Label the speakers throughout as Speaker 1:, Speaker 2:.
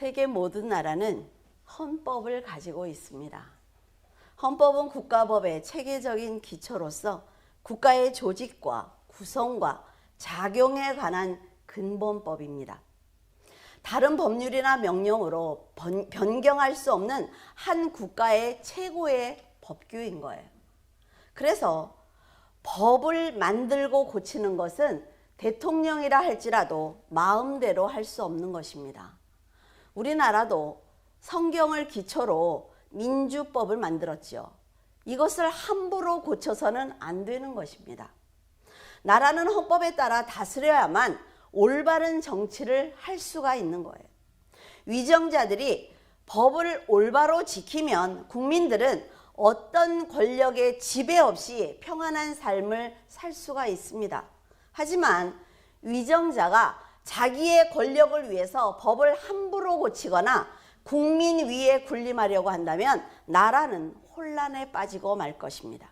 Speaker 1: 세계 모든 나라는 헌법을 가지고 있습니다. 헌법은 국가법의 체계적인 기초로서 국가의 조직과 구성과 작용에 관한 근본법입니다. 다른 법률이나 명령으로 변경할 수 없는 한 국가의 최고의 법규인 거예요. 그래서 법을 만들고 고치는 것은 대통령이라 할지라도 마음대로 할 수 없는 것입니다. 우리나라도 성경을 기초로 민주법을 만들었죠. 이것을 함부로 고쳐서는 안 되는 것입니다. 나라는 헌법에 따라 다스려야만 올바른 정치를 할 수가 있는 거예요. 위정자들이 법을 올바로 지키면 국민들은 어떤 권력의 지배 없이 평안한 삶을 살 수가 있습니다. 하지만 위정자가 자기의 권력을 위해서 법을 함부로 고치거나 국민 위에 군림하려고 한다면 나라는 혼란에 빠지고 말 것입니다.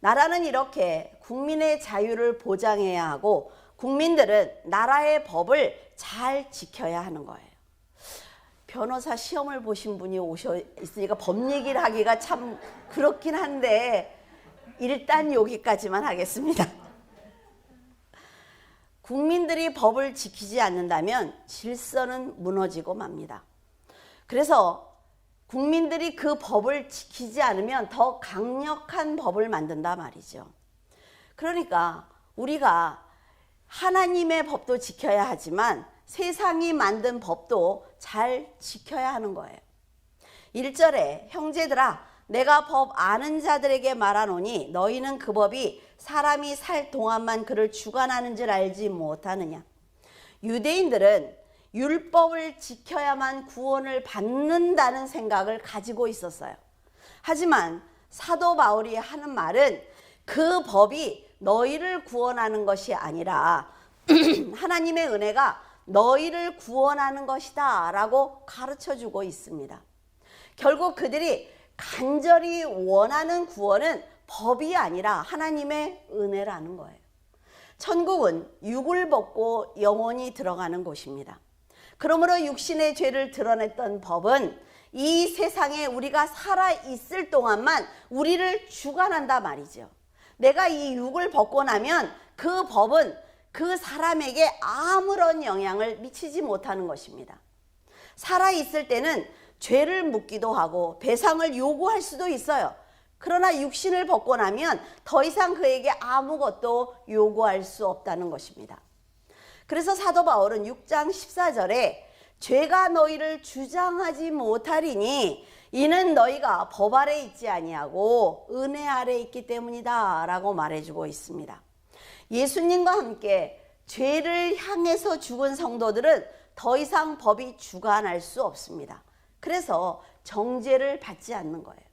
Speaker 1: 나라는 이렇게 국민의 자유를 보장해야 하고 국민들은 나라의 법을 잘 지켜야 하는 거예요. 변호사 시험을 보신 분이 오셔 있으니까 법 얘기를 하기가 참 그렇긴 한데 일단 여기까지만 하겠습니다. 국민들이 법을 지키지 않는다면 질서는 무너지고 맙니다. 그래서 국민들이 그 법을 지키지 않으면 더 강력한 법을 만든다 말이죠. 그러니까 우리가 하나님의 법도 지켜야 하지만 세상이 만든 법도 잘 지켜야 하는 거예요. 1절에 형제들아 내가 법 아는 자들에게 말하노니 너희는 그 법이 사람이 살 동안만 그를 주관하는 줄 알지 못하느냐. 유대인들은 율법을 지켜야만 구원을 받는다는 생각을 가지고 있었어요. 하지만 사도 바울이 하는 말은 그 법이 너희를 구원하는 것이 아니라 하나님의 은혜가 너희를 구원하는 것이다 라고 가르쳐주고 있습니다. 결국 그들이 간절히 원하는 구원은 법이 아니라 하나님의 은혜라는 거예요. 천국은 육을 벗고 영혼이 들어가는 곳입니다. 그러므로 육신의 죄를 드러냈던 법은 이 세상에 우리가 살아있을 동안만 우리를 주관한다 말이죠. 내가 이 육을 벗고 나면 그 법은 그 사람에게 아무런 영향을 미치지 못하는 것입니다. 살아있을 때는 죄를 묻기도 하고 배상을 요구할 수도 있어요. 그러나 육신을 벗고 나면 더 이상 그에게 아무것도 요구할 수 없다는 것입니다. 그래서 사도 바울은 6장 14절에 죄가 너희를 주장하지 못하리니 이는 너희가 법 아래 있지 아니하고 은혜 아래 있기 때문이다 라고 말해주고 있습니다. 예수님과 함께 죄를 향해서 죽은 성도들은 더 이상 법이 주관할 수 없습니다. 그래서 정죄를 받지 않는 거예요.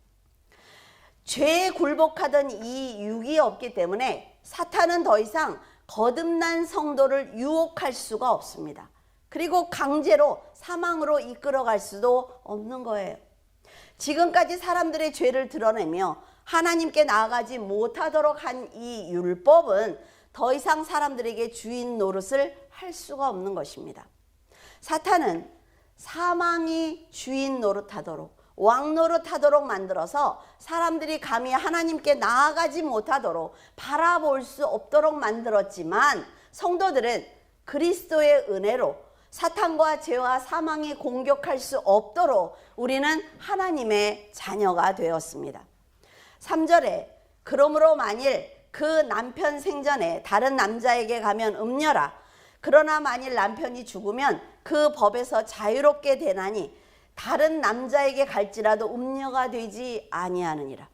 Speaker 1: 죄에 굴복하던 이 육이 없기 때문에 사탄은 더 이상 거듭난 성도를 유혹할 수가 없습니다. 그리고 강제로 사망으로 이끌어갈 수도 없는 거예요. 지금까지 사람들의 죄를 드러내며 하나님께 나아가지 못하도록 한 이 율법은 더 이상 사람들에게 주인 노릇을 할 수가 없는 것입니다. 사탄은 사망이 주인 노릇하도록 왕 노릇하도록 만들어서 사람들이 감히 하나님께 나아가지 못하도록 바라볼 수 없도록 만들었지만 성도들은 그리스도의 은혜로 사탄과 죄와 사망이 공격할 수 없도록 우리는 하나님의 자녀가 되었습니다. 3절에 그러므로 만일 그 남편 생전에 다른 남자에게 가면 음녀라. 그러나 만일 남편이 죽으면 그 법에서 자유롭게 되나니 다른 남자에게 갈지라도 음녀가 되지 아니하느니라.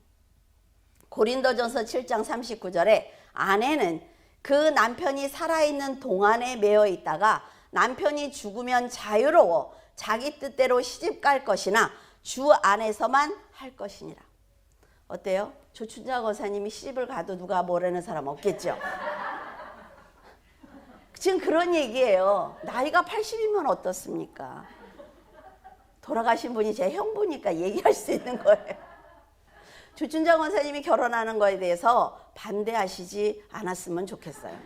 Speaker 1: 고린도전서 7장 39절에 아내는 그 남편이 살아있는 동안에 매여 있다가 남편이 죽으면 자유로워 자기 뜻대로 시집갈 것이나 주 안에서만 할 것이니라. 어때요? 조춘자 권사님이 시집을 가도 누가 뭐라는 사람 없겠죠? 지금 그런 얘기예요. 나이가 80이면 어떻습니까? 돌아가신 분이 제 형부니까 얘기할 수 있는 거예요. 조춘자 권사님이 결혼하는 거에 대해서 반대하시지 않았으면 좋겠어요.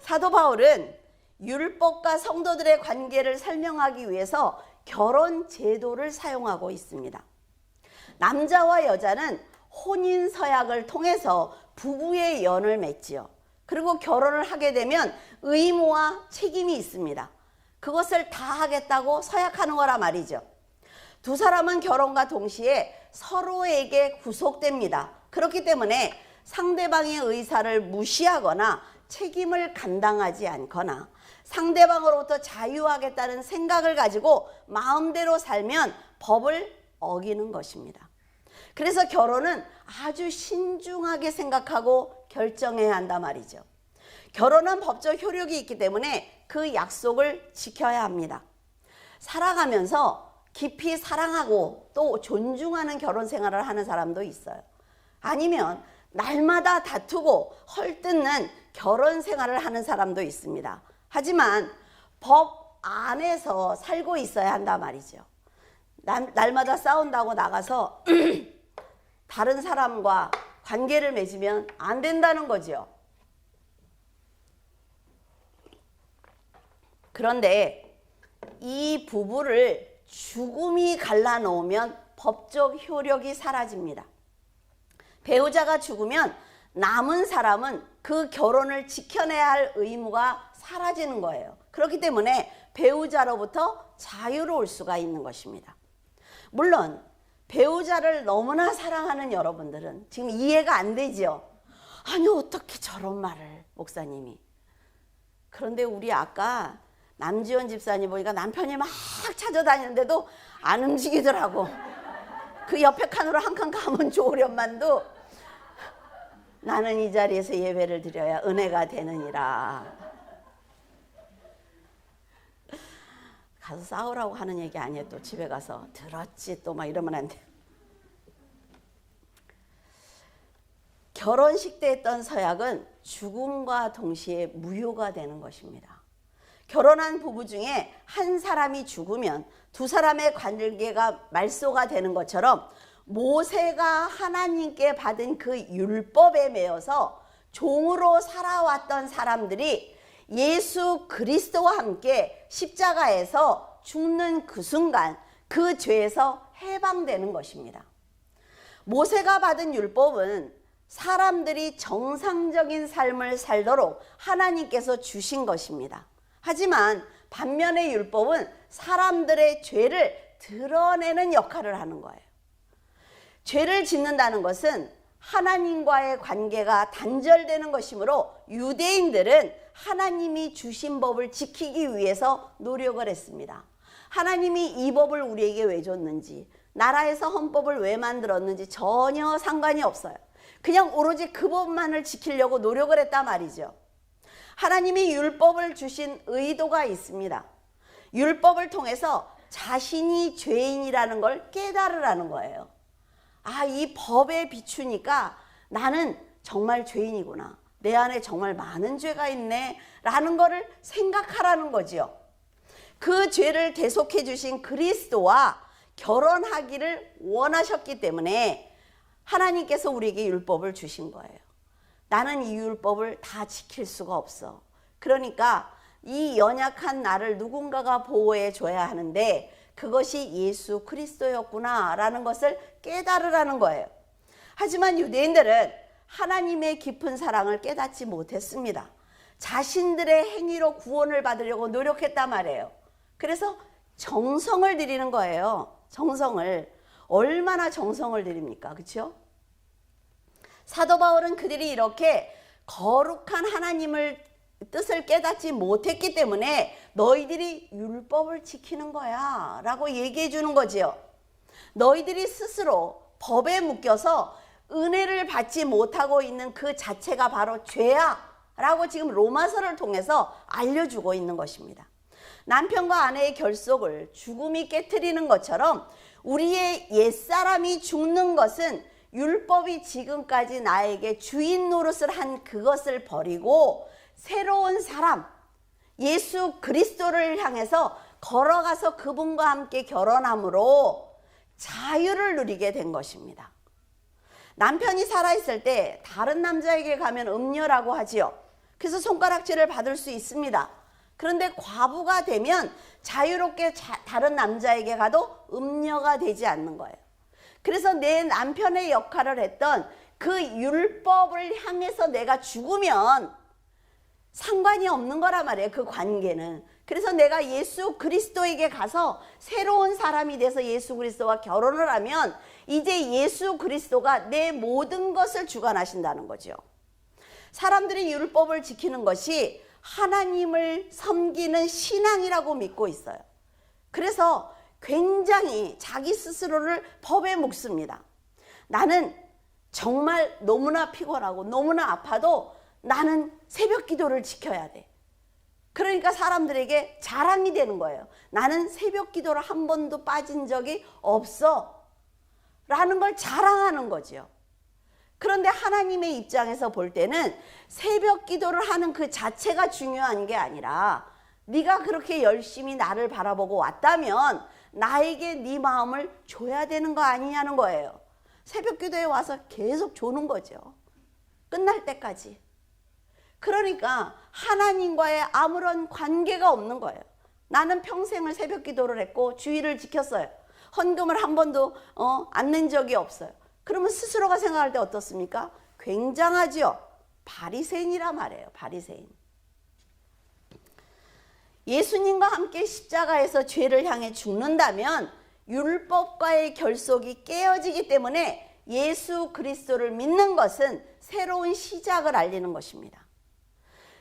Speaker 1: 사도 바울은 율법과 성도들의 관계를 설명하기 위해서 결혼 제도를 사용하고 있습니다. 남자와 여자는 혼인 서약을 통해서 부부의 연을 맺지요. 그리고 결혼을 하게 되면 의무와 책임이 있습니다. 그것을 다 하겠다고 서약하는 거라 말이죠. 두 사람은 결혼과 동시에 서로에게 구속됩니다. 그렇기 때문에 상대방의 의사를 무시하거나 책임을 감당하지 않거나 상대방으로부터 자유하겠다는 생각을 가지고 마음대로 살면 법을 어기는 것입니다. 그래서 결혼은 아주 신중하게 생각하고 결정해야 한단 말이죠. 결혼은 법적 효력이 있기 때문에 그 약속을 지켜야 합니다. 살아가면서 깊이 사랑하고 또 존중하는 결혼 생활을 하는 사람도 있어요. 아니면 날마다 다투고 헐뜯는 결혼 생활을 하는 사람도 있습니다. 하지만 법 안에서 살고 있어야 한단 말이죠. 날마다 싸운다고 나가서 다른 사람과 관계를 맺으면 안 된다는 거죠. 그런데 이 부부를 죽음이 갈라놓으면 법적 효력이 사라집니다. 배우자가 죽으면 남은 사람은 그 결혼을 지켜내야 할 의무가 사라지는 거예요. 그렇기 때문에 배우자로부터 자유로울 수가 있는 것입니다. 물론 배우자를 너무나 사랑하는 여러분들은 지금 이해가 안 되죠. 아니 어떻게 저런 말을 목사님이. 그런데 우리 아까 남지원 집사님 보니까 남편이 막 찾아다니는데도 안 움직이더라고. 그 옆에 칸으로 한 칸 가면 좋으련만도 나는 이 자리에서 예배를 드려야 은혜가 되느니라. 가서 싸우라고 하는 얘기 아니에요. 또 집에 가서 들었지 또 막 이러면 안 돼요. 결혼식 때 했던 서약은 죽음과 동시에 무효가 되는 것입니다. 결혼한 부부 중에 한 사람이 죽으면 두 사람의 관계가 말소가 되는 것처럼 모세가 하나님께 받은 그 율법에 매여서 종으로 살아왔던 사람들이 예수 그리스도와 함께 십자가에서 죽는 그 순간 그 죄에서 해방되는 것입니다. 모세가 받은 율법은 사람들이 정상적인 삶을 살도록 하나님께서 주신 것입니다. 하지만 반면에 율법은 사람들의 죄를 드러내는 역할을 하는 거예요. 죄를 짓는다는 것은 하나님과의 관계가 단절되는 것이므로 유대인들은 하나님이 주신 법을 지키기 위해서 노력을 했습니다. 하나님이 이 법을 우리에게 왜 줬는지, 나라에서 헌법을 왜 만들었는지 전혀 상관이 없어요. 그냥 오로지 그 법만을 지키려고 노력을 했단 말이죠. 하나님이 율법을 주신 의도가 있습니다. 율법을 통해서 자신이 죄인이라는 걸 깨달으라는 거예요. 아, 이 법에 비추니까 나는 정말 죄인이구나. 내 안에 정말 많은 죄가 있네 라는 거를 생각하라는 거지요. 그 죄를 대속해 주신 그리스도와 결혼하기를 원하셨기 때문에 하나님께서 우리에게 율법을 주신 거예요. 나는 이 율법을 다 지킬 수가 없어. 그러니까 이 연약한 나를 누군가가 보호해 줘야 하는데 그것이 예수 그리스도였구나 라는 것을 깨달으라는 거예요. 하지만 유대인들은 하나님의 깊은 사랑을 깨닫지 못했습니다. 자신들의 행위로 구원을 받으려고 노력했단 말이에요. 그래서 정성을 들이는 거예요. 정성을. 얼마나 정성을 들입니까? 그렇죠? 사도 바울은 그들이 이렇게 거룩한 하나님을 뜻을 깨닫지 못했기 때문에 너희들이 율법을 지키는 거야 라고 얘기해 주는 거지요. 너희들이 스스로 법에 묶여서 은혜를 받지 못하고 있는 그 자체가 바로 죄야 라고 지금 로마서를 통해서 알려주고 있는 것입니다. 남편과 아내의 결속을 죽음이 깨트리는 것처럼 우리의 옛사람이 죽는 것은 율법이 지금까지 나에게 주인 노릇을 한 그것을 버리고 새로운 사람 예수 그리스도를 향해서 걸어가서 그분과 함께 결혼함으로 자유를 누리게 된 것입니다. 남편이 살아있을 때 다른 남자에게 가면 음녀라고 하지요. 그래서 손가락질을 받을 수 있습니다. 그런데 과부가 되면 자유롭게 다른 남자에게 가도 음녀가 되지 않는 거예요. 그래서 내 남편의 역할을 했던 그 율법을 향해서 내가 죽으면 상관이 없는 거란 말이에요. 그 관계는. 그래서 내가 예수 그리스도에게 가서 새로운 사람이 돼서 예수 그리스도와 결혼을 하면 이제 예수 그리스도가 내 모든 것을 주관하신다는 거죠. 사람들이 율법을 지키는 것이 하나님을 섬기는 신앙이라고 믿고 있어요. 그래서 굉장히 자기 스스로를 법에 묶습니다. 나는 정말 너무나 피곤하고 너무나 아파도 나는 새벽 기도를 지켜야 돼. 그러니까 사람들에게 자랑이 되는 거예요. 나는 새벽 기도를 한 번도 빠진 적이 없어 라는 걸 자랑하는 거죠. 그런데 하나님의 입장에서 볼 때는 새벽 기도를 하는 그 자체가 중요한 게 아니라 네가 그렇게 열심히 나를 바라보고 왔다면 나에게 네 마음을 줘야 되는 거 아니냐는 거예요. 새벽 기도에 와서 계속 조는 거죠. 끝날 때까지. 그러니까 하나님과의 아무런 관계가 없는 거예요. 나는 평생을 새벽 기도를 했고 주일을 지켰어요. 헌금을 한 번도 안 낸 적이 없어요. 그러면 스스로가 생각할 때 어떻습니까? 굉장하죠. 바리새인이라 말이에요. 바리새인. 예수님과 함께 십자가에서 죄를 향해 죽는다면 율법과의 결속이 깨어지기 때문에 예수 그리스도를 믿는 것은 새로운 시작을 알리는 것입니다.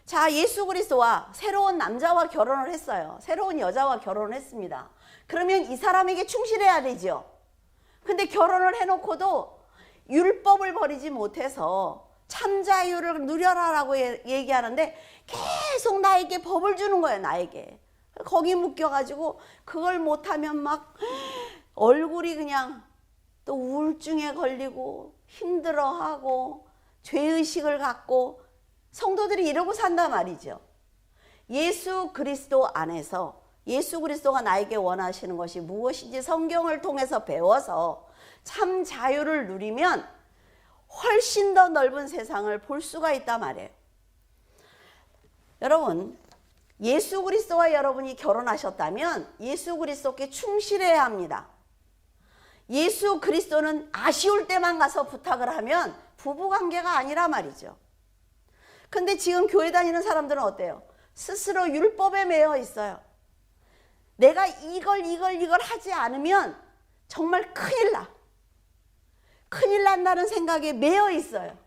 Speaker 1: 자, 예수 그리스도와 새로운 남자와 결혼을 했어요. 새로운 여자와 결혼을 했습니다. 그러면 이 사람에게 충실해야 되죠. 근데 결혼을 해놓고도 율법을 버리지 못해서 참자유를 누려라라고 얘기하는데 계속 나에게 법을 주는 거예요. 나에게. 거기 묶여가지고 그걸 못하면 막 얼굴이 그냥 또 우울증에 걸리고 힘들어하고 죄의식을 갖고 성도들이 이러고 산단 말이죠. 예수 그리스도 안에서 예수 그리스도가 나에게 원하시는 것이 무엇인지 성경을 통해서 배워서 참 자유를 누리면 훨씬 더 넓은 세상을 볼 수가 있단 말이에요. 여러분, 예수 그리스도와 여러분이 결혼하셨다면 예수 그리스도께 충실해야 합니다. 예수 그리스도는 아쉬울 때만 가서 부탁을 하면 부부관계가 아니라 말이죠. 근데 지금 교회 다니는 사람들은 어때요? 스스로 율법에 매여 있어요. 내가 이걸 하지 않으면 정말 큰일 나. 큰일 난다는 생각에 매여 있어요.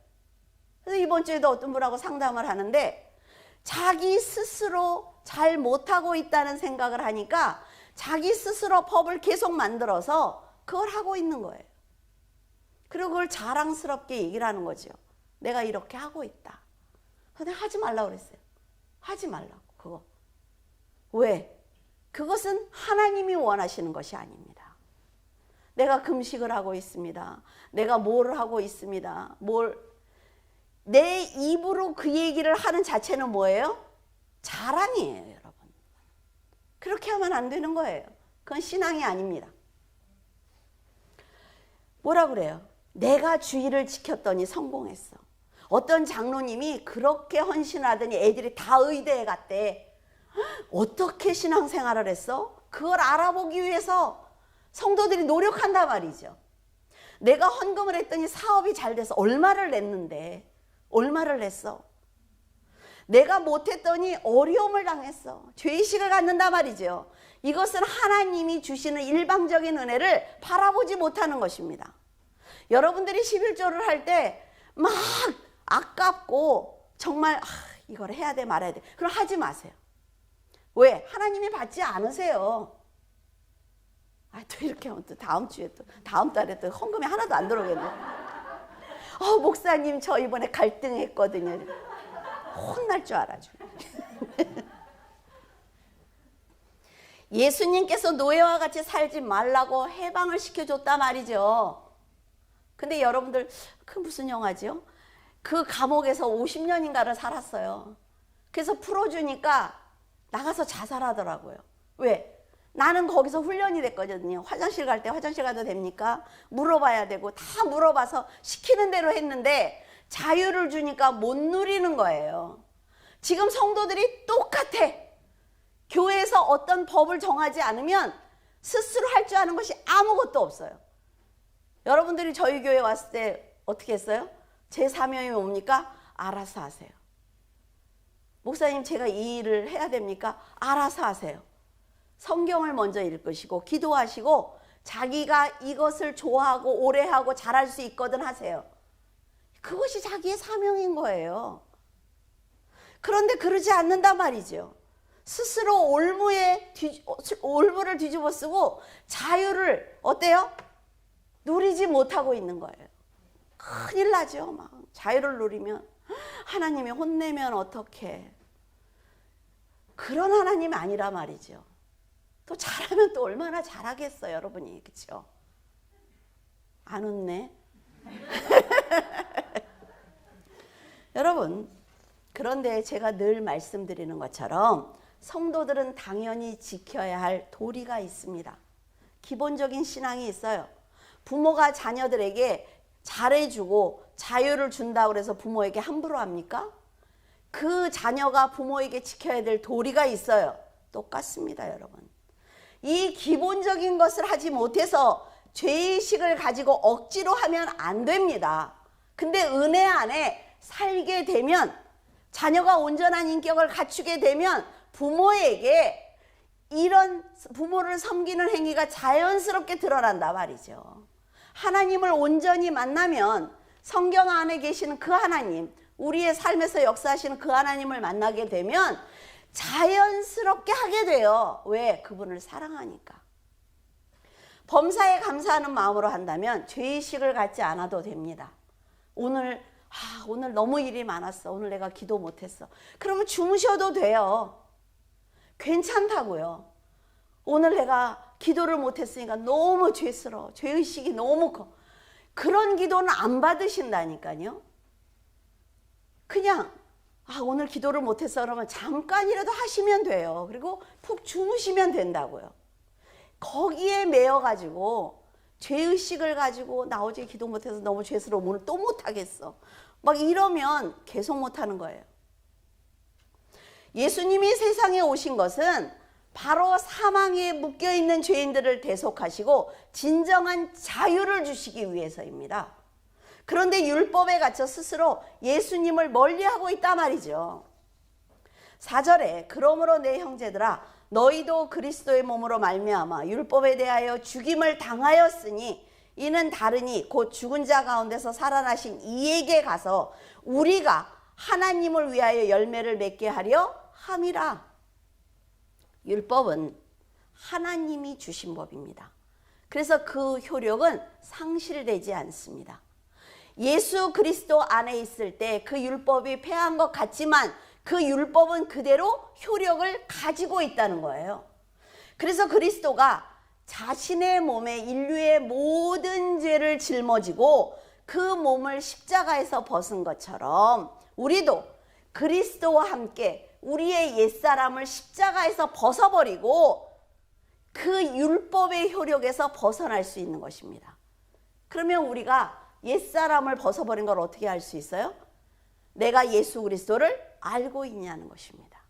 Speaker 1: 그래서 이번 주에도 어떤 분하고 상담을 하는데 자기 스스로 잘 못하고 있다는 생각을 하니까 자기 스스로 법을 계속 만들어서 그걸 하고 있는 거예요. 그리고 그걸 자랑스럽게 얘기를 하는 거죠. 내가 이렇게 하고 있다. 근데 하지 말라고 그랬어요. 하지 말라고 그거. 왜? 그것은 하나님이 원하시는 것이 아닙니다. 내가 금식을 하고 있습니다. 내가 뭘 하고 있습니다. 내 입으로 그 얘기를 하는 자체는 뭐예요? 자랑이에요, 여러분. 그렇게 하면 안 되는 거예요. 그건 신앙이 아닙니다. 뭐라 그래요? 내가 주의를 지켰더니 성공했어. 어떤 장로님이 그렇게 헌신하더니 애들이 다 의대에 갔대. 어떻게 신앙생활을 했어? 그걸 알아보기 위해서 성도들이 노력한단 말이죠. 내가 헌금을 했더니 사업이 잘 돼서 얼마를 냈는데 얼마를 냈어? 내가 못했더니 어려움을 당했어. 죄의식을 갖는단 말이죠. 이것은 하나님이 주시는 일방적인 은혜를 바라보지 못하는 것입니다. 여러분들이 11조를 할 때 막 아깝고 정말 이걸 해야 돼 말아야 돼. 그럼 하지 마세요. 왜? 하나님이 받지 않으세요. 또 이렇게 하면 또 다음 주에 또 다음 달에 또 헌금이 하나도 안 들어오겠네. 목사님 저 이번에 갈등했거든요. 혼날 줄 알아줘. 예수님께서 노예와 같이 살지 말라고 해방을 시켜줬단 말이죠. 근데 여러분들 그 무슨 영화죠? 그 감옥에서 50년인가를 살았어요. 그래서 풀어주니까 나가서 자살하더라고요. 왜? 나는 거기서 훈련이 됐거든요. 화장실 갈 때 화장실 가도 됩니까? 물어봐야 되고 다 물어봐서 시키는 대로 했는데 자유를 주니까 못 누리는 거예요. 지금 성도들이 똑같아. 교회에서 어떤 법을 정하지 않으면 스스로 할 줄 아는 것이 아무것도 없어요. 여러분들이 저희 교회 왔을 때 어떻게 했어요? 제 사명이 뭡니까? 알아서 하세요. 목사님, 제가 이 일을 해야 됩니까? 알아서 하세요. 성경을 먼저 읽으시고 기도하시고 자기가 이것을 좋아하고 오래 하고 잘할 수 있거든 하세요. 그것이 자기의 사명인 거예요. 그런데 그러지 않는단 말이죠. 스스로 올무를 뒤집어 쓰고 자유를 어때요? 누리지 못하고 있는 거예요. 큰일 나죠. 막 자유를 누리면 하나님이 혼내면 어떡해. 그런 하나님이 아니라 말이죠. 또 잘하면 또 얼마나 잘하겠어요, 여러분이. 그렇죠? 안 웃네. 여러분, 그런데 제가 늘 말씀드리는 것처럼 성도들은 당연히 지켜야 할 도리가 있습니다. 기본적인 신앙이 있어요. 부모가 자녀들에게 잘해주고 자유를 준다고 해서 부모에게 함부로 합니까? 그 자녀가 부모에게 지켜야 될 도리가 있어요. 똑같습니다, 여러분. 이 기본적인 것을 하지 못해서 죄의식을 가지고 억지로 하면 안 됩니다. 근데 은혜 안에 살게 되면, 자녀가 온전한 인격을 갖추게 되면 부모에게 이런 부모를 섬기는 행위가 자연스럽게 드러난다 말이죠. 하나님을 온전히 만나면 성경 안에 계시는 그 하나님, 우리의 삶에서 역사하시는 그 하나님을 만나게 되면 자연스럽게 하게 돼요. 왜? 그분을 사랑하니까. 범사에 감사하는 마음으로 한다면 죄의식을 갖지 않아도 됩니다. 오늘 너무 일이 많았어. 오늘 내가 기도 못했어. 그러면 주무셔도 돼요. 괜찮다고요. 오늘 내가 기도를 못했으니까 너무 죄스러워. 죄의식이 너무 커. 그런 기도는 안 받으신다니까요. 그냥 오늘 기도를 못했어 그러면 잠깐이라도 하시면 돼요. 그리고 푹 주무시면 된다고요. 거기에 매여가지고 죄의식을 가지고 나 어제 기도 못해서 너무 죄스러워. 오늘 또 못하겠어. 막 이러면 계속 못하는 거예요. 예수님이 세상에 오신 것은 바로 사망에 묶여있는 죄인들을 대속하시고 진정한 자유를 주시기 위해서입니다. 그런데 율법에 갇혀 스스로 예수님을 멀리하고 있단 말이죠. 4절에 그러므로 내 형제들아 너희도 그리스도의 몸으로 말미암아 율법에 대하여 죽임을 당하였으니 이는 다르니 곧 죽은 자 가운데서 살아나신 이에게 가서 우리가 하나님을 위하여 열매를 맺게 하려 함이라. 율법은 하나님이 주신 법입니다. 그래서 그 효력은 상실되지 않습니다. 예수 그리스도 안에 있을 때 그 율법이 패한 것 같지만 그 율법은 그대로 효력을 가지고 있다는 거예요. 그래서 그리스도가 자신의 몸에 인류의 모든 죄를 짊어지고 그 몸을 십자가에서 벗은 것처럼 우리도 그리스도와 함께 우리의 옛사람을 십자가에서 벗어버리고 그 율법의 효력에서 벗어날 수 있는 것입니다. 그러면 우리가 옛사람을 벗어버린 걸 어떻게 알 수 있어요? 내가 예수 그리스도를 알고 있냐는 것입니다.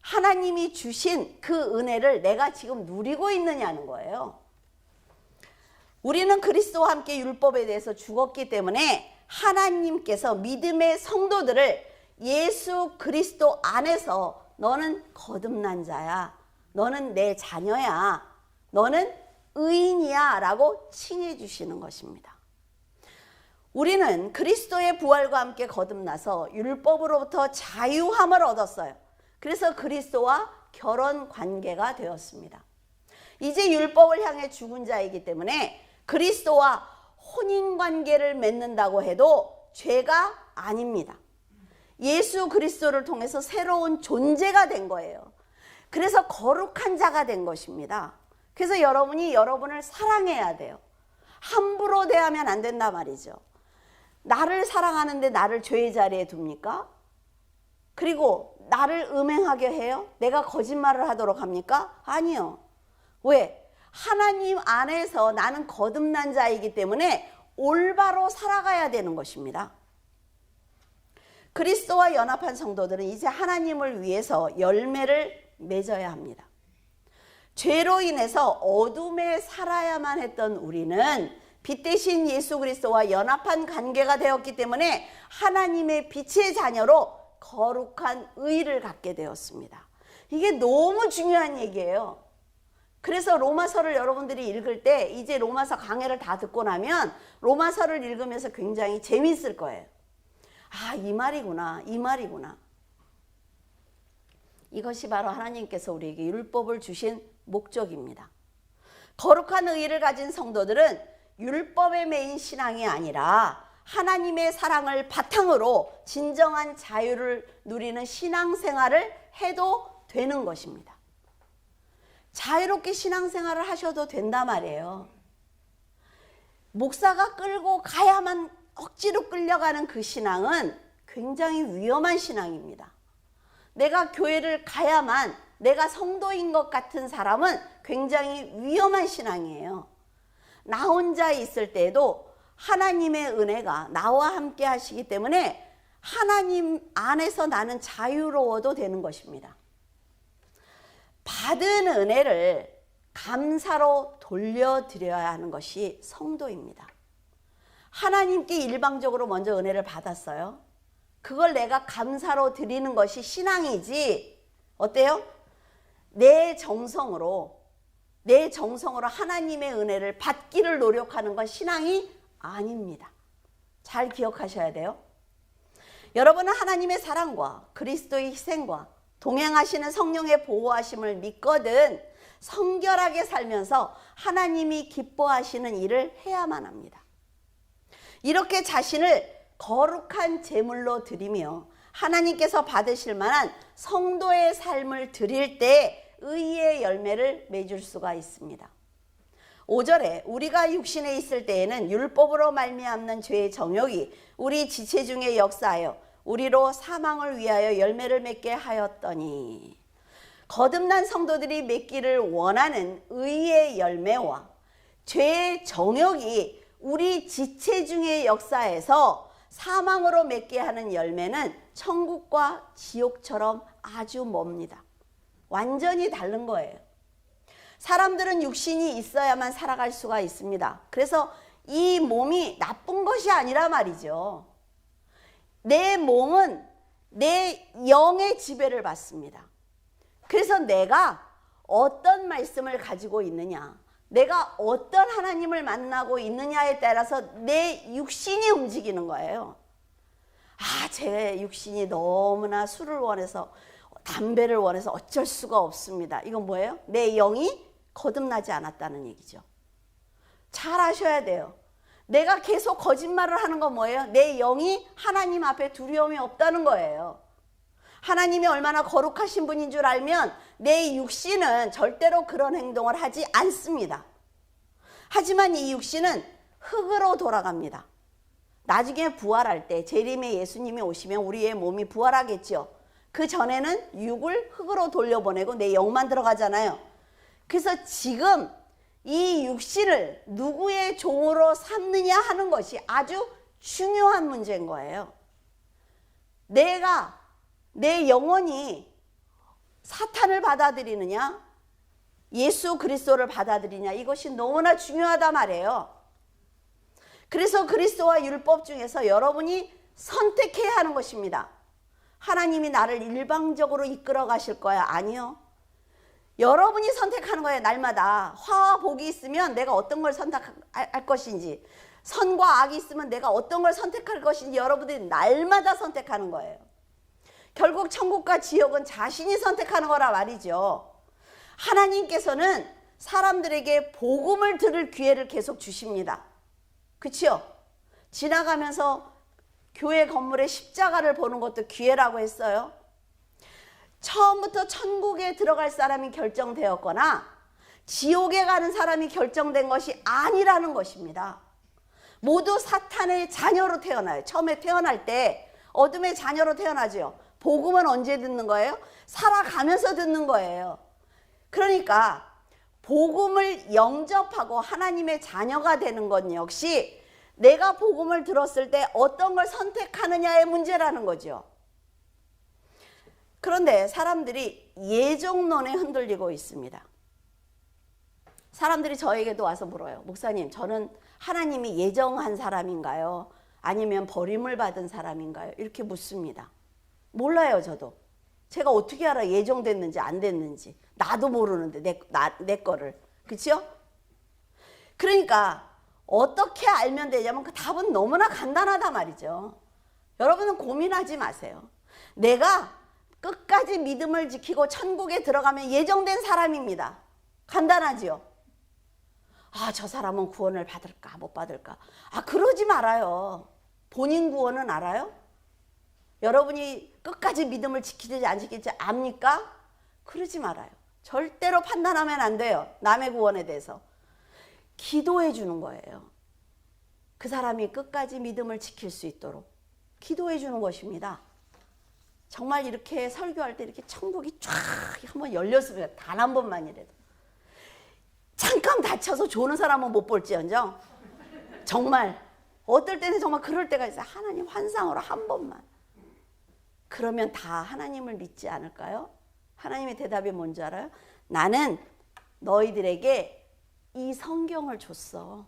Speaker 1: 하나님이 주신 그 은혜를 내가 지금 누리고 있느냐는 거예요. 우리는 그리스도와 함께 율법에 대해서 죽었기 때문에 하나님께서 믿음의 성도들을 예수 그리스도 안에서 너는 거듭난 자야, 너는 내 자녀야, 너는 의인이야 라고 칭해 주시는 것입니다. 우리는 그리스도의 부활과 함께 거듭나서 율법으로부터 자유함을 얻었어요. 그래서 그리스도와 결혼 관계가 되었습니다. 이제 율법을 향해 죽은 자이기 때문에 그리스도와 혼인 관계를 맺는다고 해도 죄가 아닙니다. 예수 그리스도를 통해서 새로운 존재가 된 거예요. 그래서 거룩한 자가 된 것입니다. 그래서 여러분이 여러분을 사랑해야 돼요. 함부로 대하면 안 된다 말이죠. 나를 사랑하는데 나를 죄의 자리에 둡니까? 그리고 나를 음행하게 해요? 내가 거짓말을 하도록 합니까? 아니요. 왜? 하나님 안에서 나는 거듭난 자이기 때문에 올바로 살아가야 되는 것입니다. 그리스도와 연합한 성도들은 이제 하나님을 위해서 열매를 맺어야 합니다. 죄로 인해서 어둠에 살아야만 했던 우리는 빛 대신 예수 그리스도와 연합한 관계가 되었기 때문에 하나님의 빛의 자녀로 거룩한 의를 갖게 되었습니다. 이게 너무 중요한 얘기예요. 그래서 로마서를 여러분들이 읽을 때 이제 로마서 강해를 다 듣고 나면 로마서를 읽으면서 굉장히 재밌을 거예요. 아, 이 말이구나, 이 말이구나. 이것이 바로 하나님께서 우리에게 율법을 주신 목적입니다. 거룩한 의를 가진 성도들은 율법에 매인 신앙이 아니라 하나님의 사랑을 바탕으로 진정한 자유를 누리는 신앙생활을 해도 되는 것입니다. 자유롭게 신앙생활을 하셔도 된단 말이에요. 목사가 끌고 가야만 억지로 끌려가는 그 신앙은 굉장히 위험한 신앙입니다. 내가 교회를 가야만 내가 성도인 것 같은 사람은 굉장히 위험한 신앙이에요. 나 혼자 있을 때에도 하나님의 은혜가 나와 함께 하시기 때문에 하나님 안에서 나는 자유로워도 되는 것입니다. 받은 은혜를 감사로 돌려드려야 하는 것이 성도입니다. 하나님께 일방적으로 먼저 은혜를 받았어요. 그걸 내가 감사로 드리는 것이 신앙이지, 어때요? 내 정성으로 하나님의 은혜를 받기를 노력하는 건 신앙이 아닙니다. 잘 기억하셔야 돼요. 여러분은 하나님의 사랑과 그리스도의 희생과 동행하시는 성령의 보호하심을 믿거든 성결하게 살면서 하나님이 기뻐하시는 일을 해야만 합니다. 이렇게 자신을 거룩한 제물로 드리며 하나님께서 받으실 만한 성도의 삶을 드릴 때 의의 열매를 맺을 수가 있습니다. 5절에 우리가 육신에 있을 때에는 율법으로 말미암는 죄의 정욕이 우리 지체 중에 역사하여 우리로 사망을 위하여 열매를 맺게 하였더니, 거듭난 성도들이 맺기를 원하는 의의 열매와 죄의 정욕이 우리 지체 중에 역사해서 사망으로 맺게 하는 열매는 천국과 지옥처럼 아주 멉니다. 완전히 다른 거예요. 사람들은 육신이 있어야만 살아갈 수가 있습니다. 그래서 이 몸이 나쁜 것이 아니라 말이죠. 내 몸은 내 영의 지배를 받습니다. 그래서 내가 어떤 말씀을 가지고 있느냐, 내가 어떤 하나님을 만나고 있느냐에 따라서 내 육신이 움직이는 거예요. 아, 제 육신이 너무나 술을 원해서 담배를 원해서 어쩔 수가 없습니다. 이건 뭐예요? 내 영이 거듭나지 않았다는 얘기죠. 잘 아셔야 돼요. 내가 계속 거짓말을 하는 건 뭐예요? 내 영이 하나님 앞에 두려움이 없다는 거예요. 하나님이 얼마나 거룩하신 분인 줄 알면 내 육신은 절대로 그런 행동을 하지 않습니다. 하지만 이 육신은 흙으로 돌아갑니다. 나중에 부활할 때 재림의 예수님이 오시면 우리의 몸이 부활하겠죠. 그 전에는 육을 흙으로 돌려보내고 내 영만 들어가잖아요. 그래서 지금 이 육신을 누구의 종으로 삼느냐 하는 것이 아주 중요한 문제인 거예요. 내 영혼이 사탄을 받아들이느냐, 예수 그리스도를 받아들이냐, 이것이 너무나 중요하다 말이에요. 그래서 그리스도와 율법 중에서 여러분이 선택해야 하는 것입니다. 하나님이 나를 일방적으로 이끌어 가실 거야? 아니요. 여러분이 선택하는 거예요. 날마다 화와 복이 있으면 내가 어떤 걸 선택할 것인지, 선과 악이 있으면 내가 어떤 걸 선택할 것인지 여러분들이 날마다 선택하는 거예요. 결국 천국과 지옥은 자신이 선택하는 거라 말이죠. 하나님께서는 사람들에게 복음을 들을 기회를 계속 주십니다. 그렇죠? 지나가면서 교회 건물에 십자가를 보는 것도 기회라고 했어요. 처음부터 천국에 들어갈 사람이 결정되었거나 지옥에 가는 사람이 결정된 것이 아니라는 것입니다. 모두 사탄의 자녀로 태어나요. 처음에 태어날 때 어둠의 자녀로 태어나죠. 복음은 언제 듣는 거예요? 살아가면서 듣는 거예요. 그러니까 복음을 영접하고 하나님의 자녀가 되는 것 역시 내가 복음을 들었을 때 어떤 걸 선택하느냐의 문제라는 거죠. 그런데 사람들이 예정론에 흔들리고 있습니다. 사람들이 저에게도 와서 물어요. 목사님, 저는 하나님이 예정한 사람인가요? 아니면 버림을 받은 사람인가요? 이렇게 묻습니다. 몰라요, 저도. 제가 어떻게 알아 예정됐는지 안 됐는지. 나도 모르는데 내 거를. 그렇죠? 그러니까 어떻게 알면 되냐면 그 답은 너무나 간단하다 말이죠. 여러분은 고민하지 마세요. 내가 끝까지 믿음을 지키고 천국에 들어가면 예정된 사람입니다. 간단하지요? 아, 저 사람은 구원을 받을까 못 받을까? 아, 그러지 말아요. 본인 구원은 알아요? 여러분이 끝까지 믿음을 지키지 안 지킬지 압니까? 그러지 말아요. 절대로 판단하면 안 돼요. 남의 구원에 대해서. 기도해 주는 거예요. 그 사람이 끝까지 믿음을 지킬 수 있도록 기도해 주는 것입니다. 정말 이렇게 설교할 때 이렇게 천국이 쫙 한번 열렸으면 단 한 번만이라도. 잠깐 다쳐서 조는 사람은 못 볼지언정 정말 어떨 때는 정말 그럴 때가 있어요. 하나님 환상으로 한 번만. 그러면 다 하나님을 믿지 않을까요? 하나님의 대답이 뭔지 알아요? 나는 너희들에게 이 성경을 줬어.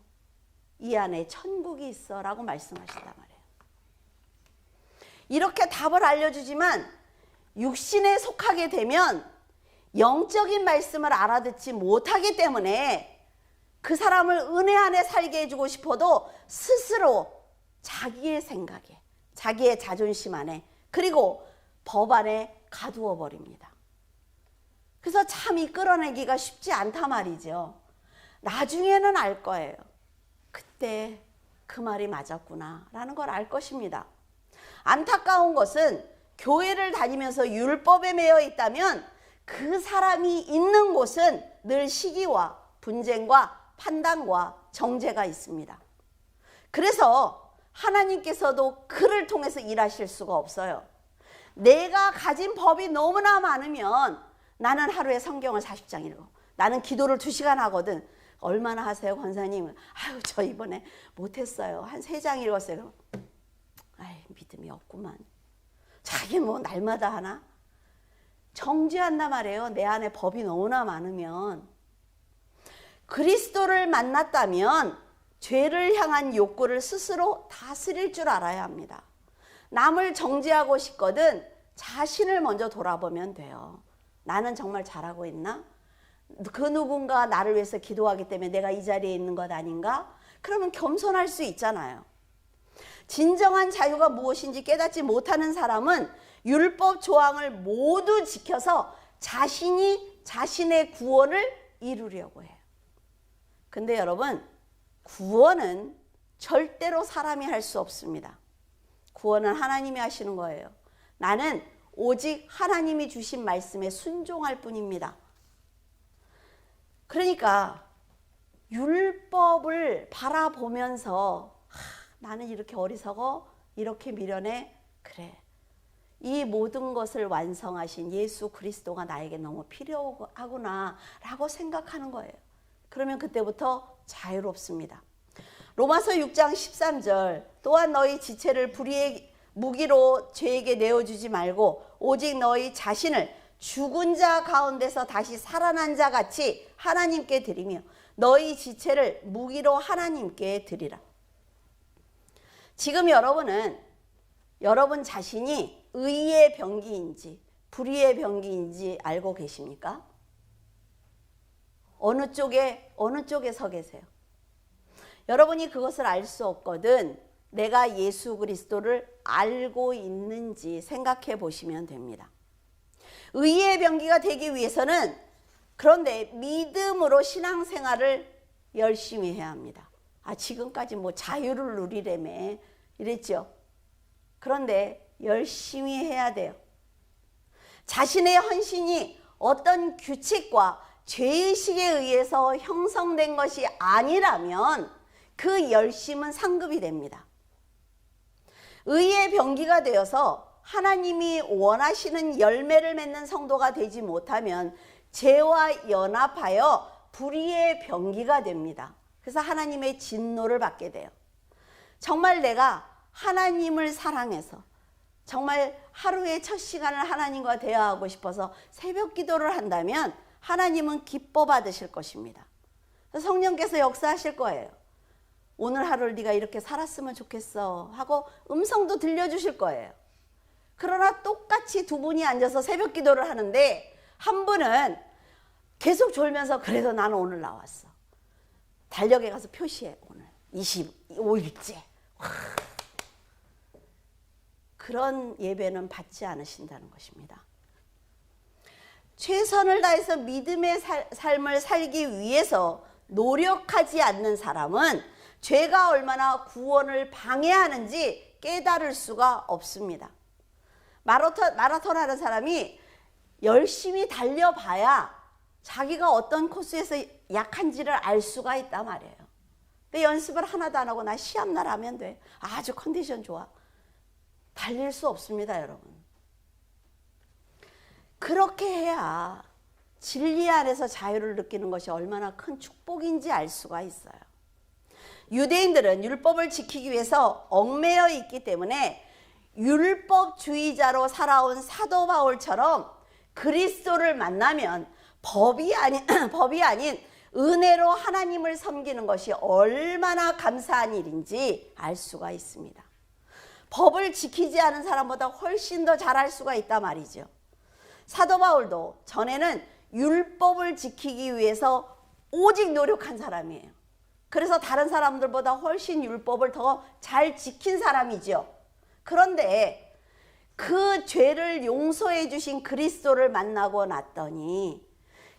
Speaker 1: 이 안에 천국이 있어 라고 말씀하시단 말이에요. 이렇게 답을 알려주지만 육신에 속하게 되면 영적인 말씀을 알아듣지 못하기 때문에 그 사람을 은혜 안에 살게 해주고 싶어도 스스로 자기의 생각에, 자기의 자존심 안에, 그리고 법 안에 가두어 버립니다. 그래서 참 이 끌어내기가 쉽지 않다 말이죠. 나중에는 알 거예요. 그때 그 말이 맞았구나 라는 걸 알 것입니다. 안타까운 것은 교회를 다니면서 율법에 매여 있다면 그 사람이 있는 곳은 늘 시기와 분쟁과 판단과 정죄가 있습니다. 그래서 하나님께서도 그를 통해서 일하실 수가 없어요. 내가 가진 법이 너무나 많으면 나는 하루에 성경을 40장 읽어. 나는 기도를 2시간 하거든. 얼마나 하세요, 권사님? 아유, 저 이번에 못했어요. 한 3장 읽었어요. 아이, 믿음이 없구만. 자기는 뭐 날마다 하나? 정죄한단 말이에요. 내 안에 법이 너무나 많으면. 그리스도를 만났다면 죄를 향한 욕구를 스스로 다스릴 줄 알아야 합니다. 남을 정죄하고 싶거든 자신을 먼저 돌아보면 돼요. 나는 정말 잘하고 있나? 그 누군가 나를 위해서 기도하기 때문에 내가 이 자리에 있는 것 아닌가? 그러면 겸손할 수 있잖아요. 진정한 자유가 무엇인지 깨닫지 못하는 사람은 율법 조항을 모두 지켜서 자신이 자신의 구원을 이루려고 해요. 근데 여러분, 구원은 절대로 사람이 할 수 없습니다. 구원은 하나님이 하시는 거예요. 나는 오직 하나님이 주신 말씀에 순종할 뿐입니다. 그러니까 율법을 바라보면서 나는 이렇게 어리석어, 이렇게 미련해, 그래. 이 모든 것을 완성하신 예수 그리스도가 나에게 너무 필요하구나 라고 생각하는 거예요. 그러면 그때부터 자유롭습니다. 로마서 6장 13절 또한 너희 지체를 불의의 무기로 죄에게 내어주지 말고 오직 너희 자신을 죽은 자 가운데서 다시 살아난 자 같이 하나님께 드리며 너희 지체를 무기로 하나님께 드리라. 지금 여러분은 여러분 자신이 의의 병기인지 불의의 병기인지 알고 계십니까? 어느 쪽에 서 계세요? 여러분이 그것을 알 수 없거든 내가 예수 그리스도를 알고 있는지 생각해 보시면 됩니다. 의의 병기가 되기 위해서는 그런데 믿음으로 신앙생활을 열심히 해야 합니다. 아, 지금까지 뭐 자유를 누리려며 이랬죠. 그런데 열심히 해야 돼요. 자신의 헌신이 어떤 규칙과 죄의식에 의해서 형성된 것이 아니라면 그 열심은 상급이 됩니다. 의의 병기가 되어서 하나님이 원하시는 열매를 맺는 성도가 되지 못하면 죄와 연합하여 불의의 병기가 됩니다. 그래서 하나님의 진노를 받게 돼요. 정말 내가 하나님을 사랑해서 정말 하루의 첫 시간을 하나님과 대화하고 싶어서 새벽 기도를 한다면 하나님은 기뻐 받으실 것입니다. 성령께서 역사하실 거예요. 오늘 하루를 네가 이렇게 살았으면 좋겠어 하고 음성도 들려주실 거예요. 그러나 똑같이 두 분이 앉아서 새벽 기도를 하는데 한 분은 계속 졸면서 그래서 나는 오늘 나왔어. 달력에 가서 표시해. 오늘 25일째. 그런 예배는 받지 않으신다는 것입니다. 최선을 다해서 믿음의 삶을 살기 위해서 노력하지 않는 사람은 죄가 얼마나 구원을 방해하는지 깨달을 수가 없습니다. 마라톤 하는 사람이 열심히 달려봐야 자기가 어떤 코스에서 약한지를 알 수가 있단 말이에요. 근데 연습을 하나도 안 하고 나 시합날 하면 돼. 아주 컨디션 좋아. 달릴 수 없습니다, 여러분. 그렇게 해야 진리 안에서 자유를 느끼는 것이 얼마나 큰 축복인지 알 수가 있어요. 유대인들은 율법을 지키기 위해서 얽매여 있기 때문에 율법주의자로 살아온 사도 바울처럼 그리스도를 만나면 법이 아닌 은혜로 하나님을 섬기는 것이 얼마나 감사한 일인지 알 수가 있습니다. 법을 지키지 않은 사람보다 훨씬 더 잘할 수가 있단 말이죠. 사도 바울도 전에는 율법을 지키기 위해서 오직 노력한 사람이에요. 그래서 다른 사람들보다 훨씬 율법을 더 잘 지킨 사람이죠. 그런데 그 죄를 용서해 주신 그리스도를 만나고 났더니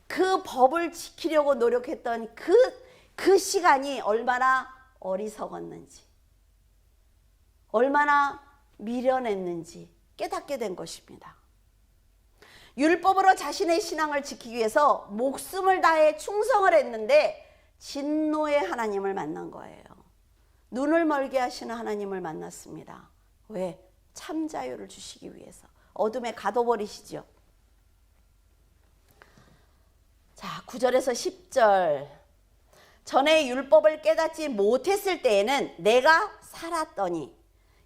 Speaker 1: 그 법을 지키려고 노력했던 그 시간이 얼마나 어리석었는지, 얼마나 미련했는지 깨닫게 된 것입니다. 율법으로 자신의 신앙을 지키기 위해서 목숨을 다해 충성을 했는데 진노의 하나님을 만난 거예요. 눈을 멀게 하시는 하나님을 만났습니다. 왜? 참 자유를 주시기 위해서. 어둠에 가둬버리시죠. 자, 9절에서 10절. 전에 율법을 깨닫지 못했을 때에는 내가 살았더니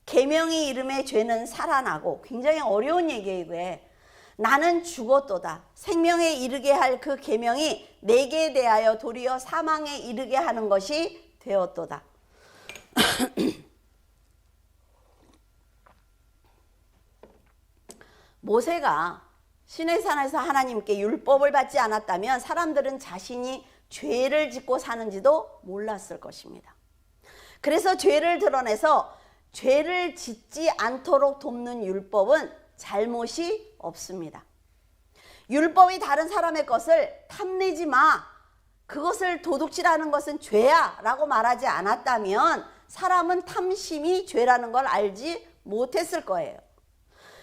Speaker 1: 계명이 이름에 죄는 살아나고, 굉장히 어려운 얘기예요. 이게. 나는 죽었도다. 생명에 이르게 할 그 계명이 내게 대하여 도리어 사망에 이르게 하는 것이 되었도다. 모세가 시내산에서 하나님께 율법을 받지 않았다면 사람들은 자신이 죄를 짓고 사는지도 몰랐을 것입니다. 그래서 죄를 드러내서 죄를 짓지 않도록 돕는 율법은 잘못이 없습니다. 율법이 다른 사람의 것을 탐내지 마, 그것을 도둑질하는 것은 죄야 라고 말하지 않았다면 사람은 탐심이 죄라는 걸 알지 못했을 거예요.